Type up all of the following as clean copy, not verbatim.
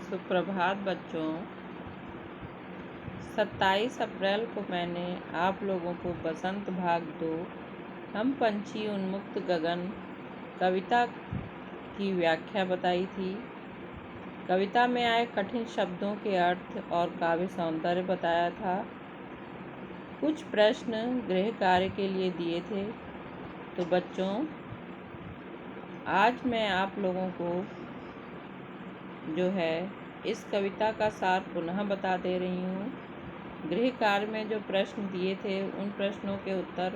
सुप्रभात बच्चों। 27 अप्रैल को मैंने आप लोगों को बसंत भाग 2 हम पंछी उन्मुक्त गगन कविता की व्याख्या बताई थी। कविता में आए कठिन शब्दों के अर्थ और काव्य सौंदर्य बताया था। कुछ प्रश्न गृह कार्य के लिए दिए थे। तो बच्चों, आज मैं आप लोगों को जो है इस कविता का सार पुनः बता दे रही हूँ। गृह कार्य में जो प्रश्न दिए थे उन प्रश्नों के उत्तर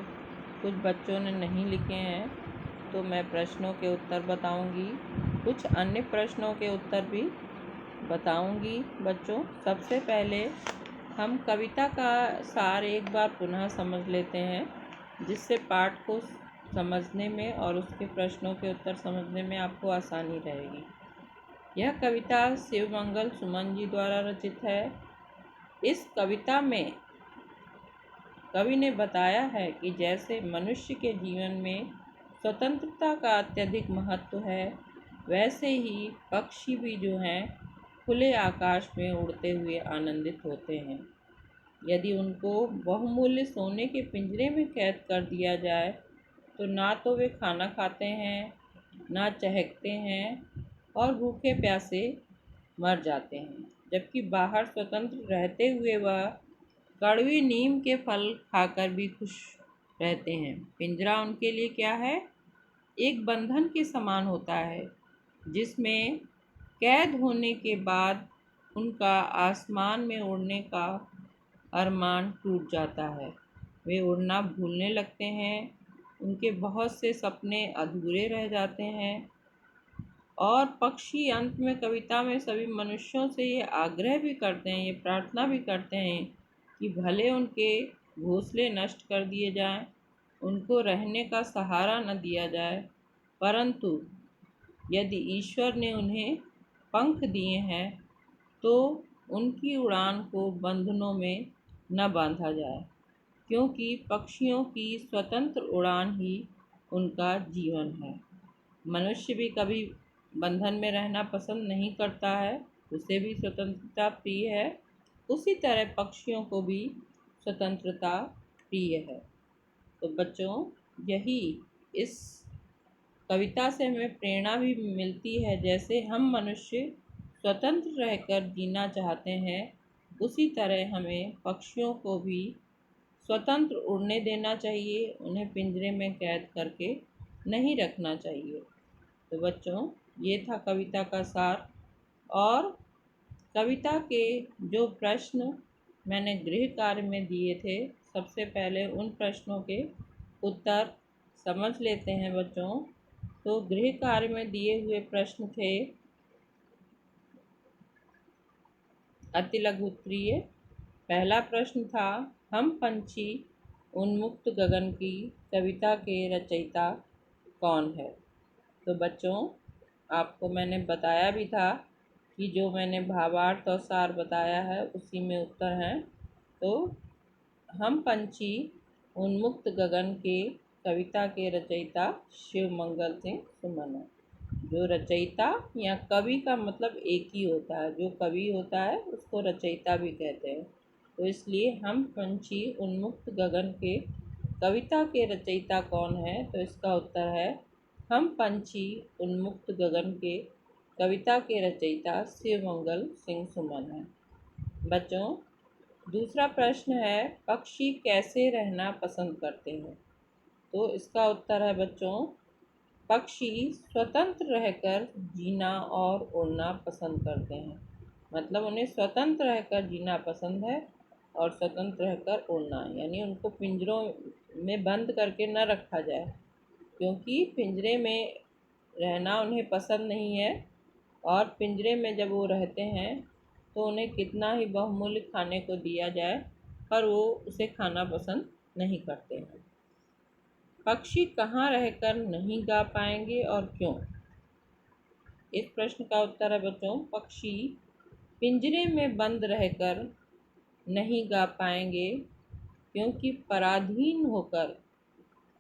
कुछ बच्चों ने नहीं लिखे हैं, तो मैं प्रश्नों के उत्तर बताऊंगी। कुछ अन्य प्रश्नों के उत्तर भी बताऊंगी। बच्चों, सबसे पहले हम कविता का सार एक बार पुनः समझ लेते हैं, जिससे पाठ को समझने में और उसके प्रश्नों के उत्तर समझने में आपको आसानी रहेगी। यह कविता शिवमंगल सुमन जी द्वारा रचित है। इस कविता में कवि ने बताया है कि जैसे मनुष्य के जीवन में स्वतंत्रता का अत्यधिक महत्व है, वैसे ही पक्षी भी जो हैं खुले आकाश में उड़ते हुए आनंदित होते हैं। यदि उनको बहुमूल्य सोने के पिंजरे में कैद कर दिया जाए तो ना तो वे खाना खाते हैं, ना चहकते हैं और भूखे प्यासे मर जाते हैं, जबकि बाहर स्वतंत्र रहते हुए वह कड़वी नीम के फल खाकर भी खुश रहते हैं। पिंजरा उनके लिए क्या है? एक बंधन के समान होता है, जिसमें कैद होने के बाद उनका आसमान में उड़ने का अरमान टूट जाता है। वे उड़ना भूलने लगते हैं, उनके बहुत से सपने अधूरे रह जाते हैं। और पक्षी अंत में कविता में सभी मनुष्यों से ये आग्रह भी करते हैं, ये प्रार्थना भी करते हैं कि भले उनके घोंसले नष्ट कर दिए जाएं, उनको रहने का सहारा न दिया जाए, परंतु यदि ईश्वर ने उन्हें पंख दिए हैं तो उनकी उड़ान को बंधनों में न बांधा जाए, क्योंकि पक्षियों की स्वतंत्र उड़ान ही उनका जीवन है। मनुष्य भी कभी बंधन में रहना पसंद नहीं करता है, उसे भी स्वतंत्रता प्रिय है। उसी तरह पक्षियों को भी स्वतंत्रता प्रिय है। तो बच्चों, यही इस कविता से हमें प्रेरणा भी मिलती है। जैसे हम मनुष्य स्वतंत्र रहकर जीना चाहते हैं, उसी तरह हमें पक्षियों को भी स्वतंत्र उड़ने देना चाहिए, उन्हें पिंजरे में कैद करके नहीं रखना चाहिए। तो बच्चों, ये था कविता का सार। और कविता के जो प्रश्न मैंने गृह कार्य में दिए थे, सबसे पहले उन प्रश्नों के उत्तर समझ लेते हैं बच्चों। तो गृह कार्य में दिए हुए प्रश्न थे अति लघु उत्तरीय। पहला प्रश्न था, हम पंछी उन्मुक्त गगन की कविता के रचयिता कौन है? तो बच्चों, आपको मैंने बताया भी था कि जो मैंने भावार्थ और सार बताया है उसी में उत्तर हैं। तो हम पंछी उन्मुक्त गगन के कविता के रचयिता शिवमंगल सिंह सुमन है। जो रचयिता या कवि का मतलब एक ही होता है, जो कवि होता है उसको रचयिता भी कहते हैं। तो इसलिए हम पंछी उन्मुक्त गगन के कविता के रचयिता कौन है? तो इसका उत्तर है, हम पंछी उन्मुक्त गगन के कविता के रचयिता शिवमंगल सिंह सुमन हैं। बच्चों, दूसरा प्रश्न है, पक्षी कैसे रहना पसंद करते हैं? तो इसका उत्तर है बच्चों, पक्षी स्वतंत्र रहकर जीना और उड़ना पसंद करते हैं। मतलब उन्हें स्वतंत्र रहकर जीना पसंद है और स्वतंत्र रहकर उड़ना, यानी उनको पिंजरों में बंद करके न रखा जाए, क्योंकि पिंजरे में रहना उन्हें पसंद नहीं है। और पिंजरे में जब वो रहते हैं तो उन्हें कितना ही बहुमूल्य खाने को दिया जाए, पर वो उसे खाना पसंद नहीं करते हैं। पक्षी कहाँ रहकर नहीं गा पाएंगे और क्यों? इस प्रश्न का उत्तर है बच्चों, पक्षी पिंजरे में बंद रहकर नहीं गा पाएंगे, क्योंकि पराधीन होकर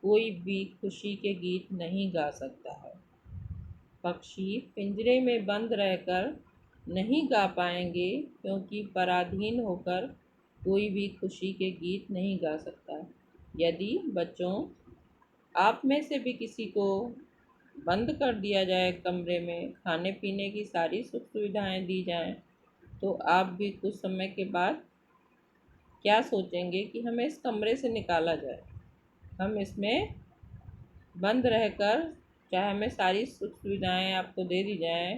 कोई भी खुशी के गीत नहीं गा सकता है। पक्षी पिंजरे में बंद रहकर नहीं गा पाएंगे, क्योंकि पराधीन होकर कोई भी खुशी के गीत नहीं गा सकता। यदि बच्चों आप में से भी किसी को बंद कर दिया जाए कमरे में, खाने पीने की सारी सुख सुविधाएं दी जाएं, तो आप भी कुछ समय के बाद क्या सोचेंगे कि हमें इस कमरे से निकाला जाए। हम इसमें बंद रहकर, चाहे हमें सारी सुख सुविधाएं आपको दे दी जाएं,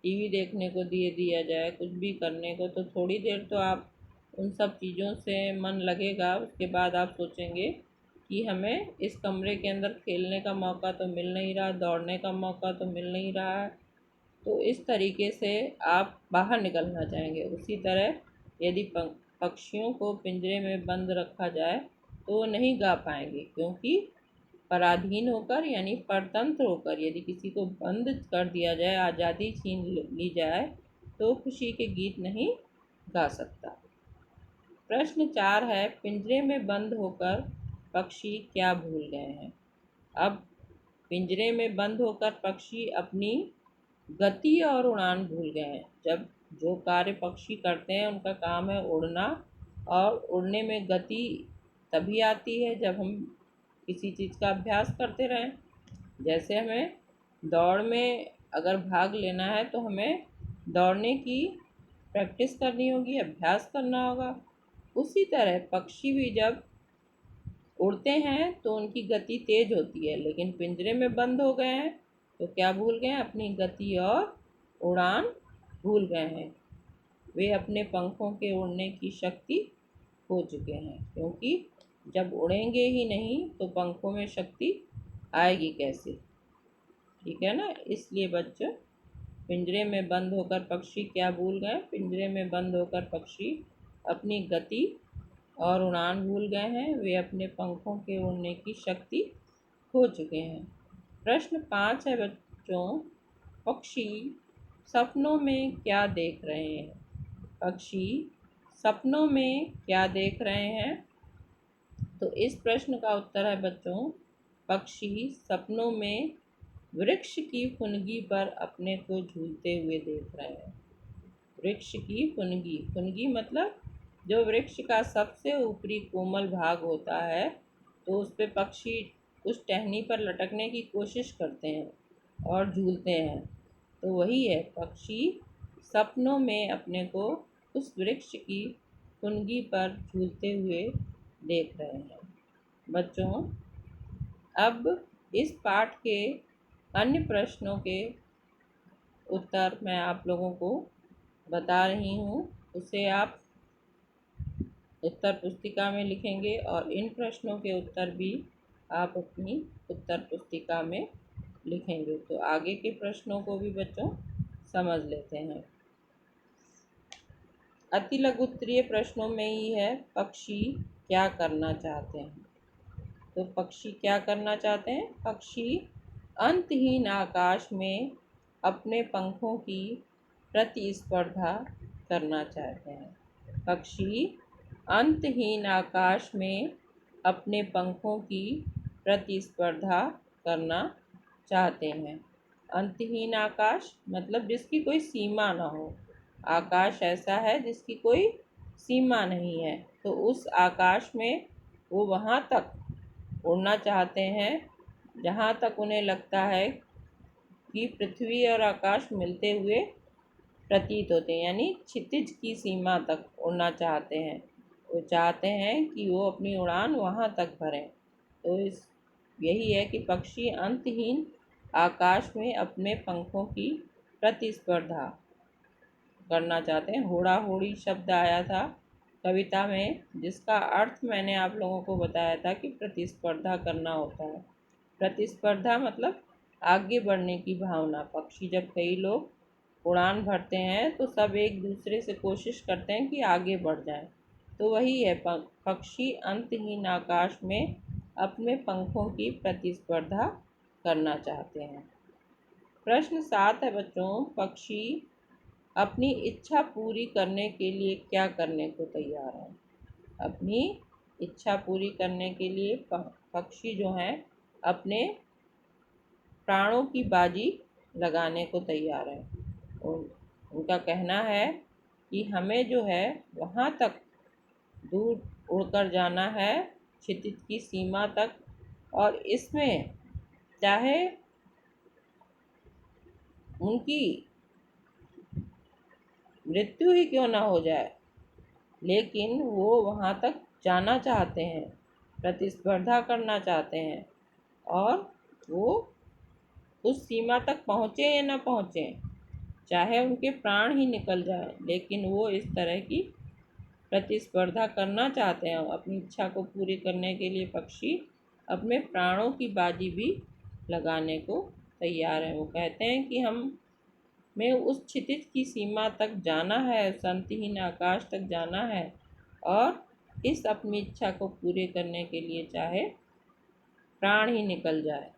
टीवी देखने को दिया जाए, कुछ भी करने को, तो थोड़ी देर तो आप उन सब चीज़ों से मन लगेगा। उसके बाद आप सोचेंगे कि हमें इस कमरे के अंदर खेलने का मौका तो मिल नहीं रहा, दौड़ने का मौका तो मिल नहीं रहा है, तो इस तरीके से आप बाहर निकलना चाहेंगे। उसी तरह यदि पक्षियों को पिंजरे में बंद रखा जाए तो वो नहीं गा पाएंगे, क्योंकि पराधीन होकर यानी परतंत्र होकर यदि किसी को बंद कर दिया जाए, आज़ादी छीन ली जाए, तो खुशी के गीत नहीं गा सकता। प्रश्न 4 है, पिंजरे में बंद होकर पक्षी क्या भूल गए हैं। अब पिंजरे में बंद होकर पक्षी अपनी गति और उड़ान भूल गए हैं। जब जो कार्य पक्षी करते हैं उनका काम है उड़ना, और उड़ने में गति तभी आती है जब हम किसी चीज़ का अभ्यास करते रहें। जैसे हमें दौड़ में अगर भाग लेना है तो हमें दौड़ने की प्रैक्टिस करनी होगी, अभ्यास करना होगा। उसी तरह पक्षी भी जब उड़ते हैं तो उनकी गति तेज होती है, लेकिन पिंजरे में बंद हो गए हैं तो क्या भूल गए हैं, अपनी गति और उड़ान भूल गए हैं। वे अपने पंखों के उड़ने की शक्ति खो चुके हैं, क्योंकि जब उड़ेंगे ही नहीं तो पंखों में शक्ति आएगी कैसे। ठीक है ना। इसलिए बच्चों, पिंजरे में बंद होकर पक्षी क्या भूल गए, पिंजरे में बंद होकर पक्षी अपनी गति और उड़ान भूल गए हैं, वे अपने पंखों के उड़ने की शक्ति खो चुके हैं। प्रश्न 5 है बच्चों, पक्षी सपनों में क्या देख रहे हैं। पक्षी सपनों में क्या देख रहे हैं। तो इस प्रश्न का उत्तर है बच्चों, पक्षी सपनों में वृक्ष की फुनगी पर अपने को झूलते हुए देख रहे हैं। वृक्ष की फुनगी, फुनगी मतलब जो वृक्ष का सबसे ऊपरी कोमल भाग होता है, तो उस पे पक्षी उस टहनी पर लटकने की कोशिश करते हैं और झूलते हैं। तो वही है, पक्षी सपनों में अपने को उस वृक्ष की फुनगी पर झूलते हुए देख रहे हैं। बच्चों, अब इस पाठ के अन्य प्रश्नों के उत्तर मैं आप लोगों को बता रही हूँ, उसे आप उत्तर पुस्तिका में लिखेंगे और इन प्रश्नों के उत्तर भी आप अपनी उत्तर पुस्तिका में लिखेंगे। तो आगे के प्रश्नों को भी बच्चों समझ लेते हैं। अति लघु उत्तरीय प्रश्नों में ही है, पक्षी क्या करना चाहते हैं। तो पक्षी क्या करना चाहते हैं, पक्षी अंतहीन आकाश में अपने पंखों की प्रतिस्पर्धा करना चाहते हैं। पक्षी अंतहीन आकाश में अपने पंखों की प्रतिस्पर्धा करना चाहते हैं। अंतहीन आकाश मतलब जिसकी कोई सीमा ना हो। आकाश ऐसा है जिसकी कोई सीमा नहीं है, तो उस आकाश में वो वहाँ तक उड़ना चाहते हैं जहाँ तक उन्हें लगता है कि पृथ्वी और आकाश मिलते हुए प्रतीत होते हैं, यानी क्षितिज की सीमा तक उड़ना चाहते हैं। वो चाहते हैं कि वो अपनी उड़ान वहाँ तक भरें। तो यही है कि पक्षी अंतहीन आकाश में अपने पंखों की प्रतिस्पर्धा करना चाहते हैं। होड़ा होड़ी शब्द आया था कविता में, जिसका अर्थ मैंने आप लोगों को बताया था कि प्रतिस्पर्धा करना होता है। प्रतिस्पर्धा मतलब आगे बढ़ने की भावना। पक्षी जब कई लोग उड़ान भरते हैं तो सब एक दूसरे से कोशिश करते हैं कि आगे बढ़ जाएं। तो वही है, पक्षी अंतहीन आकाश में अपने पंखों की प्रतिस्पर्धा करना चाहते हैं। प्रश्न 7 है बच्चों, पक्षी अपनी इच्छा पूरी करने के लिए क्या करने को तैयार है। अपनी इच्छा पूरी करने के लिए पक्षी जो हैं अपने प्राणों की बाजी लगाने को तैयार है। उनका उनका कहना है कि हमें जो है वहाँ तक दूर उड़कर जाना है, क्षितिज की सीमा तक, और इसमें चाहे उनकी मृत्यु ही क्यों ना हो जाए, लेकिन वो वहाँ तक जाना चाहते हैं, प्रतिस्पर्धा करना चाहते हैं, और वो उस सीमा तक पहुँचे या ना पहुँचे, चाहे उनके प्राण ही निकल जाए, लेकिन वो इस तरह की प्रतिस्पर्धा करना चाहते हैं। अपनी इच्छा को पूरी करने के लिए पक्षी अपने प्राणों की बाजी भी लगाने को तैयार है। वो कहते हैं कि हमें उस क्षितिज की सीमा तक जाना है, संतहीन आकाश तक जाना है, और इस अपनी इच्छा को पूरे करने के लिए चाहे प्राण ही निकल जाए,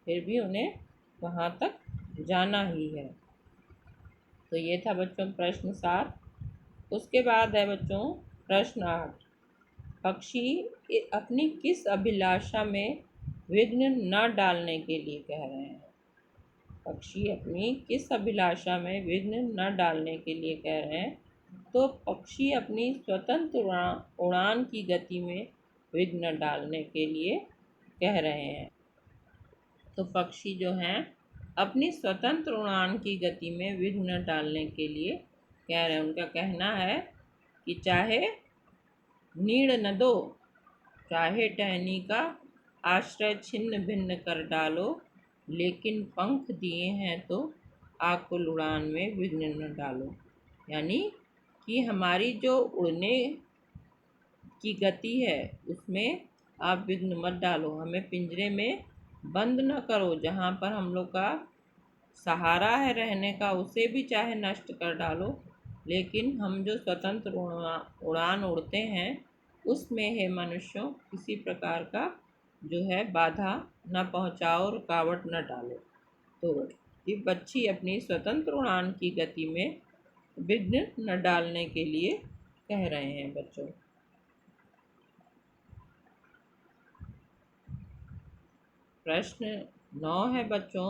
फिर भी उन्हें वहाँ तक जाना ही है। तो ये था बच्चों प्रश्न 7। उसके बाद है बच्चों प्रश्न 8। पक्षी अपनी किस अभिलाषा में विघ्न न डालने के लिए कह रहे हैं? पक्षी अपनी किस अभिलाषा में विघ्न न डालने के लिए कह रहे हैं? तो पक्षी अपनी स्वतंत्र उड़ान की गति में विघ्न डालने के लिए कह रहे हैं। तो पक्षी जो हैं अपनी स्वतंत्र उड़ान की गति में विघ्न डालने के लिए कह रहे हैं। उनका कहना है कि चाहे नीड़ न दो, चाहे टहनी का आश्रय छिन्न भिन्न कर डालो, लेकिन पंख दिए हैं तो आकुल उड़ान में विघ्न न डालो। यानी कि हमारी जो उड़ने की गति है उसमें आप विघ्न मत डालो, हमें पिंजरे में बंद न करो, जहाँ पर हम लोग का सहारा है रहने का उसे भी चाहे नष्ट कर डालो, लेकिन हम जो स्वतंत्र उड़ान उड़ते हैं उसमें हे मनुष्यों किसी प्रकार का जो है बाधा न पहुँचाओ, रुकावट न डालो। तो ये पक्षी अपनी स्वतंत्र उड़ान की गति में विघ्न न डालने के लिए कह रहे हैं बच्चों। प्रश्न 9 है बच्चों,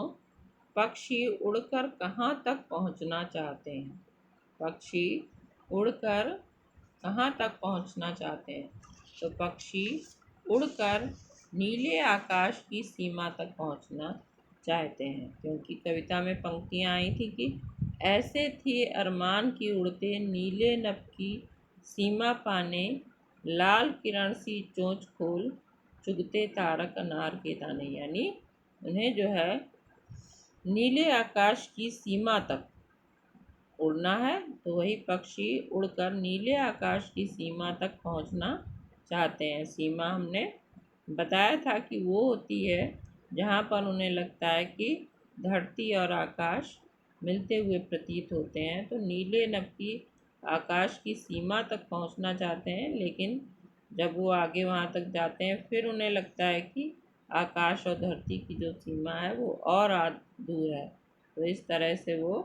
पक्षी उड़कर कहाँ तक पहुँचना चाहते हैं? पक्षी उड़कर कहाँ तक पहुँचना चाहते हैं? तो पक्षी उड़कर नीले आकाश की सीमा तक पहुँचना चाहते हैं, क्योंकि कविता में पंक्तियाँ आई थी कि ऐसे थे अरमान की उड़ते नीले नभ की सीमा पाने, लाल किरण सी चोंच खोल चुगते तारक अनार के दाने। यानी उन्हें जो है नीले आकाश की सीमा तक उड़ना है, तो वही पक्षी उड़कर नीले आकाश की सीमा तक पहुंचना चाहते हैं। सीमा हमने बताया था कि वो होती है जहाँ पर उन्हें लगता है कि धरती और आकाश मिलते हुए प्रतीत होते हैं, तो नीले नभ की आकाश की सीमा तक पहुंचना चाहते हैं, लेकिन जब वो आगे वहाँ तक जाते हैं फिर उन्हें लगता है कि आकाश और धरती की जो सीमा है वो और दूर है, तो इस तरह से वो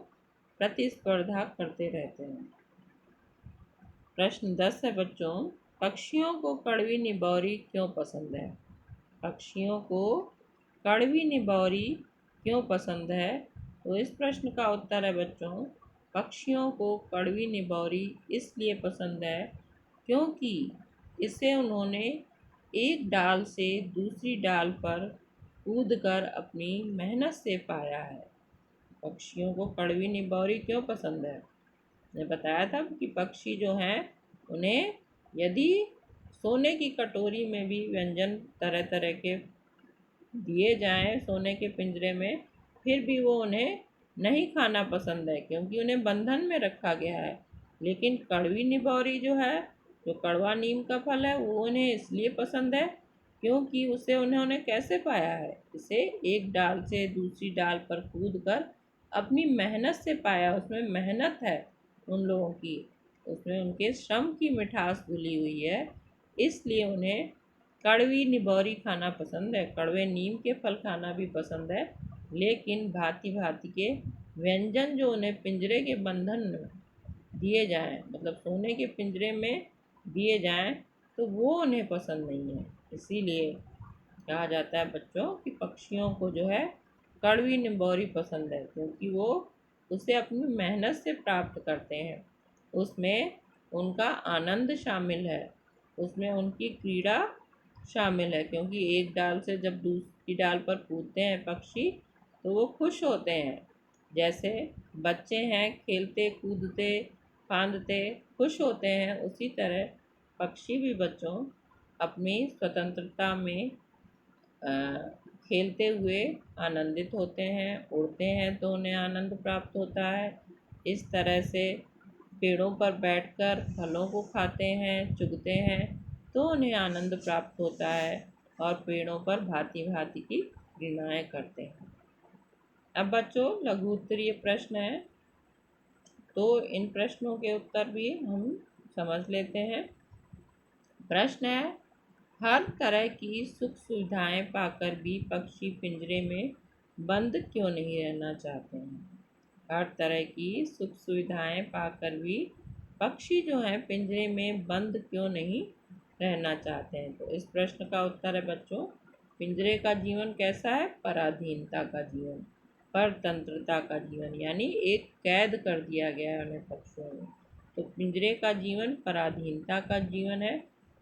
प्रतिस्पर्धा करते रहते हैं। प्रश्न 10 है बच्चों, पक्षियों को कड़वी निबौरी क्यों पसंद है? पक्षियों को कड़वी निबौरी क्यों पसंद है? तो इस प्रश्न का उत्तर है बच्चों, पक्षियों को कड़वी निबौरी इसलिए पसंद है क्योंकि इसे उन्होंने एक डाल से दूसरी डाल पर कूदकर अपनी मेहनत से पाया है। पक्षियों को कड़वी निबौरी क्यों पसंद है? मैंने बताया था कि पक्षी जो हैं उन्हें यदि सोने की कटोरी में भी व्यंजन तरह तरह के दिए जाएं सोने के पिंजरे में, फिर भी वो उन्हें नहीं खाना पसंद है, क्योंकि उन्हें बंधन में रखा गया है। लेकिन कड़वी निबौरी जो है, जो कड़वा नीम का फल है, वो उन्हें इसलिए पसंद है क्योंकि उसे उन्होंने कैसे पाया है? इसे एक डाल से दूसरी डाल पर कूदकर अपनी मेहनत से पाया। उसमें मेहनत है उन लोगों की, उसमें उनके श्रम की मिठास घुली हुई है, इसलिए उन्हें कड़वी निबौरी खाना पसंद है। कड़वे नीम के फल खाना भी पसंद है, लेकिन भांति भांति के व्यंजन जो उन्हें पिंजरे के बंधन में दिए जाएं, मतलब सोने के पिंजरे में दिए जाएं, तो वो उन्हें पसंद नहीं है। इसीलिए कहा जाता है बच्चों कि पक्षियों को जो है कड़वी निबौरी पसंद है, क्योंकि वो उसे अपनी मेहनत से प्राप्त करते हैं। उसमें उनका आनंद शामिल है, उसमें उनकी क्रीड़ा शामिल है, क्योंकि एक डाल से जब दूसरी डाल पर कूदते हैं पक्षी तो वो खुश होते हैं। जैसे बच्चे हैं, खेलते कूदते फांदते खुश होते हैं, उसी तरह पक्षी भी बच्चों अपनी स्वतंत्रता में अ, खेलते हुए आनंदित होते हैं। उड़ते हैं तो उन्हें आनंद प्राप्त होता है। इस तरह से पेड़ों पर बैठकर फलों को खाते हैं, चुगते हैं तो उन्हें आनंद प्राप्त होता है, और पेड़ों पर भांति भांति की क्रियाएं करते हैं। अब बच्चों लघु उत्तरीय प्रश्न है, तो इन प्रश्नों के उत्तर भी हम समझ लेते हैं। प्रश्न है, हर तरह की सुख सुविधाएं पाकर भी पक्षी पिंजरे में बंद क्यों नहीं रहना चाहते हैं? हर तरह की सुख सुविधाएं पाकर भी पक्षी जो हैं पिंजरे में बंद क्यों नहीं रहना चाहते हैं? तो इस प्रश्न का उत्तर है बच्चों, पिंजरे का जीवन कैसा है? पराधीनता का जीवन, परतंत्रता का जीवन, यानी एक कैद कर दिया गया है उन्हें पक्षियों में। तो पिंजरे का जीवन पराधीनता का जीवन है,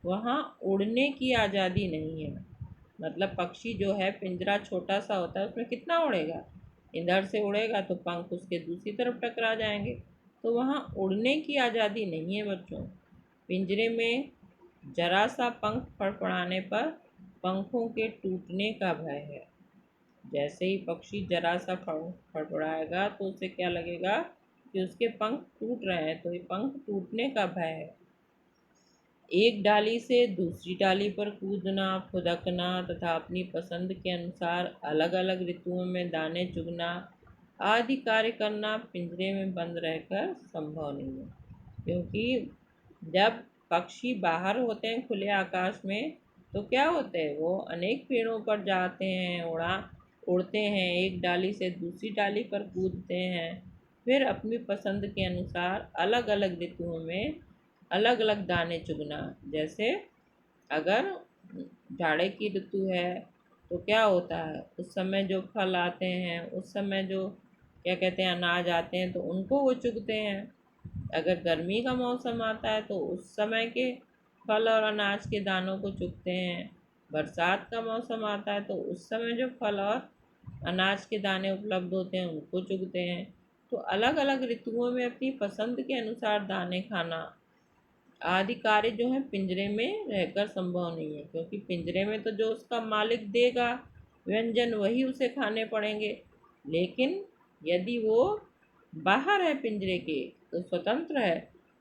वहाँ उड़ने की आज़ादी नहीं है। मतलब पक्षी जो है, पिंजरा छोटा सा होता है, उसमें कितना उड़ेगा? इधर से उड़ेगा तो पंख उसके दूसरी तरफ टकरा जाएंगे, तो वहाँ उड़ने की आज़ादी नहीं है बच्चों। पिंजरे में जरा सा पंख फड़फड़ाने पर पंखों के टूटने का भय है। जैसे ही पक्षी जरा सा फड़फड़ाएगा तो उसे क्या लगेगा कि उसके पंख टूट रहे हैं, तो ये पंख टूटने का भय है। एक डाली से दूसरी डाली पर कूदना, फुदकना तथा अपनी पसंद के अनुसार अलग अलग ऋतुओं में दाने चुगना आदि कार्य करना पिंजरे में बंद रहकर संभव नहीं है। क्योंकि जब पक्षी बाहर होते हैं खुले आकाश में, तो क्या होते हैं, वो अनेक पेड़ों पर जाते हैं, उड़ते हैं, एक डाली से दूसरी डाली पर कूदते हैं, फिर अपनी पसंद के अनुसार अलग अलग ऋतुओं में अलग अलग दाने चुगना। जैसे अगर जाड़े की ऋतु है तो क्या होता है, उस समय जो फल आते हैं, उस समय जो क्या कहते हैं अनाज आते हैं, तो उनको वो चुगते हैं। अगर गर्मी का मौसम आता है तो उस समय के फल और अनाज के दानों को चुगते हैं। बरसात का मौसम आता है तो उस समय जो फल और अनाज के दाने उपलब्ध होते हैं उनको चुगते हैं। तो अलग अलग ऋतुओं में अपनी पसंद के अनुसार दाने खाना आदि कार्य जो है पिंजरे में रहकर संभव नहीं है। क्योंकि पिंजरे में तो जो उसका मालिक देगा व्यंजन, वही उसे खाने पड़ेंगे। लेकिन यदि वो बाहर है पिंजरे के, तो स्वतंत्र है,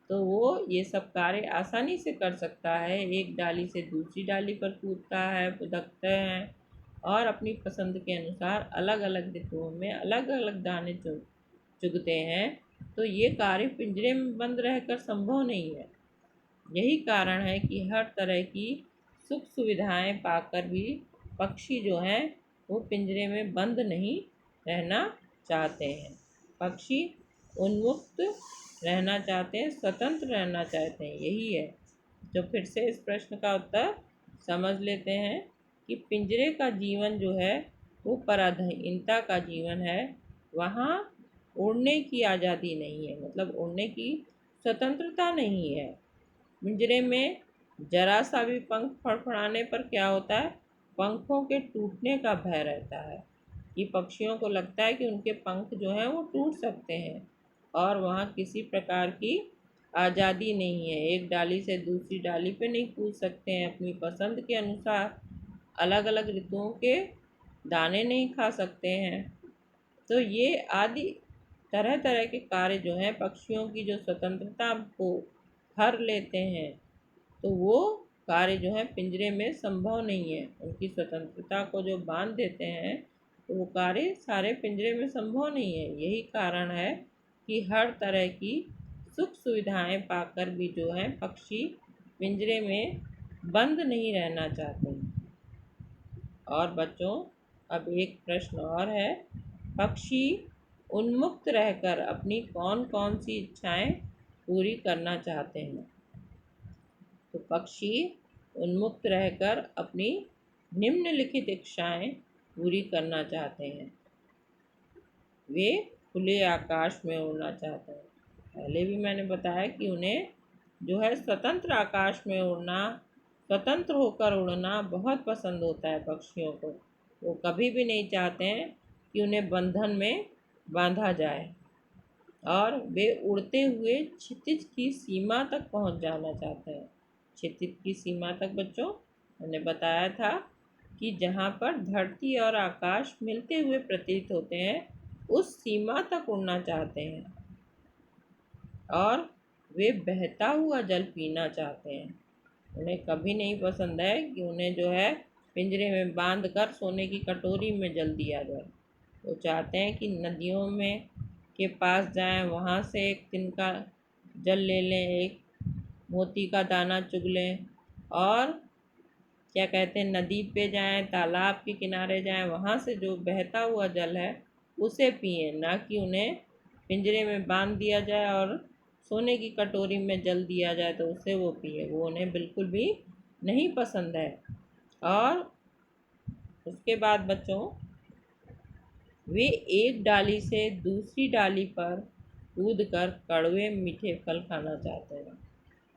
तो वो ये सब कार्य आसानी से कर सकता है। एक डाली से दूसरी डाली पर कूदता है, फुदकते हैं, और अपनी पसंद के अनुसार अलग अलग ऋतुओं में अलग अलग दाने चुगते हैं। तो ये कार्य पिंजरे में बंद रहकर संभव नहीं है। यही कारण है कि हर तरह की सुख सुविधाएं पाकर भी पक्षी जो हैं वो पिंजरे में बंद नहीं रहना चाहते हैं। पक्षी उन्मुक्त रहना चाहते हैं, स्वतंत्र रहना चाहते हैं, यही है। तो फिर से इस प्रश्न का उत्तर समझ लेते हैं कि पिंजरे का जीवन जो है वो पराधीनता का जीवन है। वहाँ उड़ने की आज़ादी नहीं है, मतलब उड़ने की स्वतंत्रता नहीं है। पिंजरे में जरा सा भी पंख फड़फड़ाने पर क्या होता है, पंखों के टूटने का भय रहता है। कि पक्षियों को लगता है कि उनके पंख जो हैं वो टूट सकते हैं, और वहाँ किसी प्रकार की आज़ादी नहीं है। एक डाली से दूसरी डाली पे नहीं कूद सकते हैं, अपनी पसंद के अनुसार अलग अलग ऋतुओं के दाने नहीं खा सकते हैं। तो ये आदि तरह तरह के कार्य जो हैं पक्षियों की जो स्वतंत्रता को हर लेते हैं, तो वो कार्य जो है पिंजरे में संभव नहीं है। उनकी स्वतंत्रता को जो बांध देते हैं, तो वो कार्य सारे पिंजरे में संभव नहीं है। यही कारण है कि हर तरह की सुख सुविधाएं पाकर भी जो है पक्षी पिंजरे में बंद नहीं रहना चाहते हैं। और बच्चों अब एक प्रश्न और है, पक्षी उन्मुक्त रहकर अपनी कौन कौन सी इच्छाएं पूरी करना चाहते हैं? तो पक्षी उन्मुक्त रहकर अपनी निम्नलिखित इच्छाएं पूरी करना चाहते हैं। वे खुले आकाश में उड़ना चाहते हैं। पहले भी मैंने बताया कि उन्हें जो है स्वतंत्र आकाश में उड़ना, स्वतंत्र होकर उड़ना बहुत पसंद होता है पक्षियों को। वो कभी भी नहीं चाहते हैं कि उन्हें बंधन में बांधा जाए, और वे उड़ते हुए क्षितिज की सीमा तक पहुंच जाना चाहते हैं। क्षितिज की सीमा तक बच्चों मैंने बताया था कि जहाँ पर धरती और आकाश मिलते हुए प्रतीत होते हैं, उस सीमा तक उड़ना चाहते हैं। और वे बहता हुआ जल पीना चाहते हैं। उन्हें कभी नहीं पसंद है कि उन्हें जो है पिंजरे में बांध कर सोने की कटोरी में जल दिया जाए। वो चाहते हैं कि नदियों में के पास जाएं, वहाँ से एक तिनका जल ले लें, एक मोती का दाना चुग लें, और क्या कहते हैं नदी पे जाएं, तालाब के किनारे जाएं, वहाँ से जो बहता हुआ जल है उसे पिएं, ना कि उन्हें पिंजरे में बांध दिया जाए और सोने की कटोरी में जल दिया जाए तो उसे वो पिए। वो उन्हें बिल्कुल भी नहीं पसंद है। और उसके बाद बच्चों वे एक डाली से दूसरी डाली पर कूदकर कड़वे मीठे फल खाना चाहते हैं।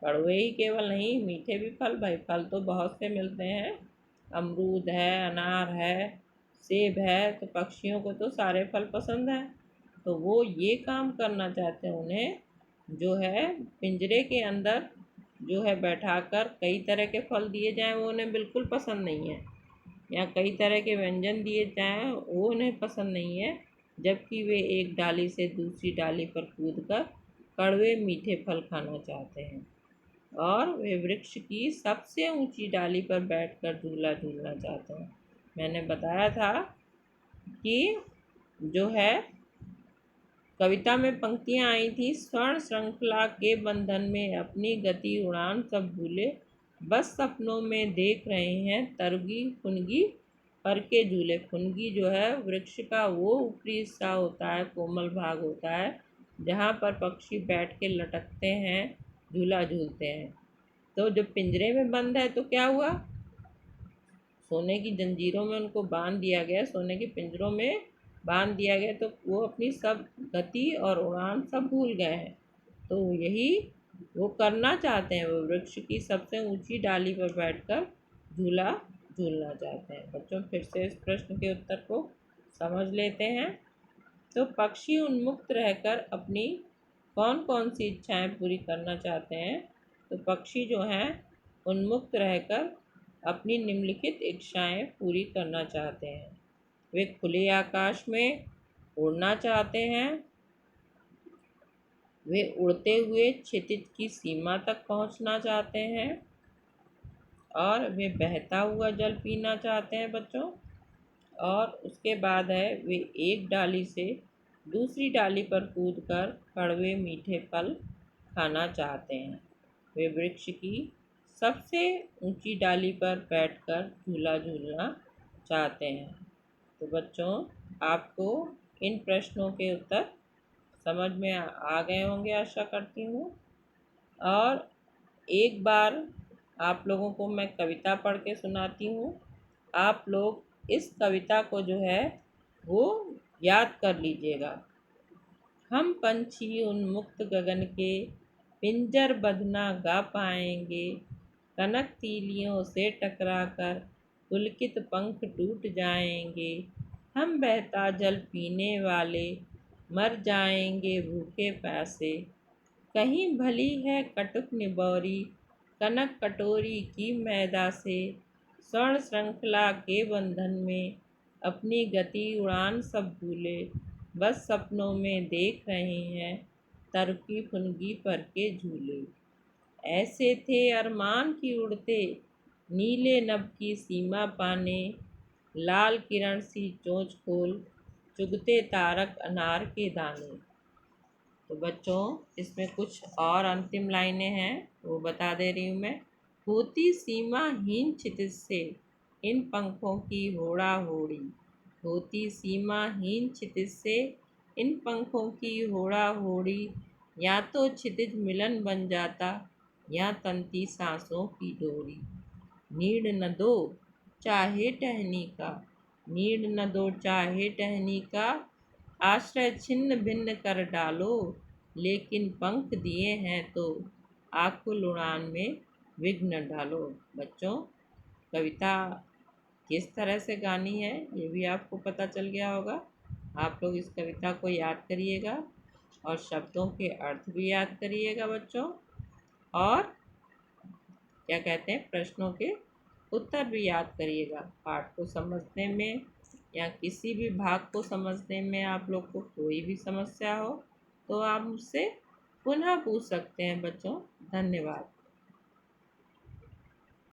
कड़वे ही केवल नहीं, मीठे भी फल, भाई फल तो बहुत से मिलते हैं। अमरूद है, अनार है, सेब है, तो पक्षियों को तो सारे फल पसंद हैं। तो वो ये काम करना चाहते हैं, उन्हें जो है पिंजरे के अंदर जो है बैठाकर कई तरह के फल दिए जाएं, वो उन्हें बिल्कुल पसंद नहीं है। या कई तरह के व्यंजन दिए जाएं, वो उन्हें पसंद नहीं है। जबकि वे एक डाली से दूसरी डाली पर कूदकर कड़वे मीठे फल खाना चाहते हैं। और वे वृक्ष की सबसे ऊंची डाली पर बैठकर झूला झूलना चाहते हैं। मैंने बताया था कि जो है कविता में पंक्तियाँ आई थी, स्वर्ण श्रृंखला के बंधन में अपनी गति उड़ान सब भूले, बस सपनों में देख रहे हैं तरगी फुनगी पर के झूले। फुनगी जो है वृक्ष का वो ऊपरी हिस्सा होता है, कोमल भाग होता है, जहाँ पर पक्षी बैठ के लटकते हैं, झूला झूलते हैं। तो जब पिंजरे में बंद है तो क्या हुआ, सोने की जंजीरों में उनको बांध दिया गया, सोने के पिंजरों में बांध दिया गया, तो वो अपनी सब गति और उड़ान सब भूल गए हैं। तो यही वो करना चाहते हैं, वो वृक्ष की सबसे ऊंची डाली पर बैठकर झूला झूलना चाहते हैं। बच्चों फिर से इस प्रश्न के उत्तर को समझ लेते हैं। तो पक्षी उन्मुक्त रहकर अपनी कौन कौन सी इच्छाएं पूरी करना चाहते हैं। तो पक्षी जो हैं उन्मुक्त रहकर अपनी निम्नलिखित इच्छाएं पूरी करना चाहते हैं। वे खुले आकाश में उड़ना चाहते हैं, वे उड़ते हुए क्षितिज की सीमा तक पहुंचना चाहते हैं, और वे बहता हुआ जल पीना चाहते हैं बच्चों। और उसके बाद है वे एक डाली से दूसरी डाली पर कूदकर कड़वे मीठे फल खाना चाहते हैं। वे वृक्ष की सबसे ऊंची डाली पर बैठकर झूला झूलना चाहते हैं। तो बच्चों आपको इन प्रश्नों के उत्तर समझ में आ गए होंगे, आशा करती हूँ। और एक बार आप लोगों को मैं कविता पढ़ के सुनाती हूँ। आप लोग इस कविता को जो है वो याद कर लीजिएगा। हम पंछी उन्मुक्त गगन के पिंजर बंधना गा पाएंगे, कनक तीलियों से टकराकर पुलकित पंख टूट जाएंगे। हम बहता जल पीने वाले मर जाएंगे भूखे प्यासे, कहीं भली है कटुक निबौरी कनक कटोरी की मैदा से। स्वर्ण श्रृंखला के बंधन में अपनी गति उड़ान सब भूले, बस सपनों में देख रहे हैं तरकी फुनगी पर के झूले। ऐसे थे अरमान की उड़ते नीले नभ की सीमा पाने, लाल किरण सी चोंच खोल चुगते तारक अनार के दाने। तो बच्चों इसमें कुछ और अंतिम लाइनें हैं, वो बता दे रही हूँ मैं। होती सीमाहीन क्षितिज से इन पंखों की होड़ा होड़ी, होती सीमाहीन क्षितिज से इन पंखों की होड़ा होड़ी, या तो क्षितिज मिलन बन जाता या तंती सांसों की डोरी। नीड़ न दो चाहे टहनी का, नीड़ न दो चाहे टहनी का, आश्रय छिन्न भिन्न कर डालो, लेकिन पंख दिए हैं तो आकुल उड़ान में विघ्न डालो। बच्चों, कविता किस तरह से गानी है ये भी आपको पता चल गया होगा। आप लोग इस कविता को याद करिएगा और शब्दों के अर्थ भी याद करिएगा बच्चों, और क्या कहते हैं, प्रश्नों के उत्तर भी याद करिएगा। पाठ को समझने में या किसी भी भाग को समझने में आप लोग को कोई भी समस्या हो तो आप मुझसे पुनः पूछ सकते हैं बच्चों। धन्यवाद।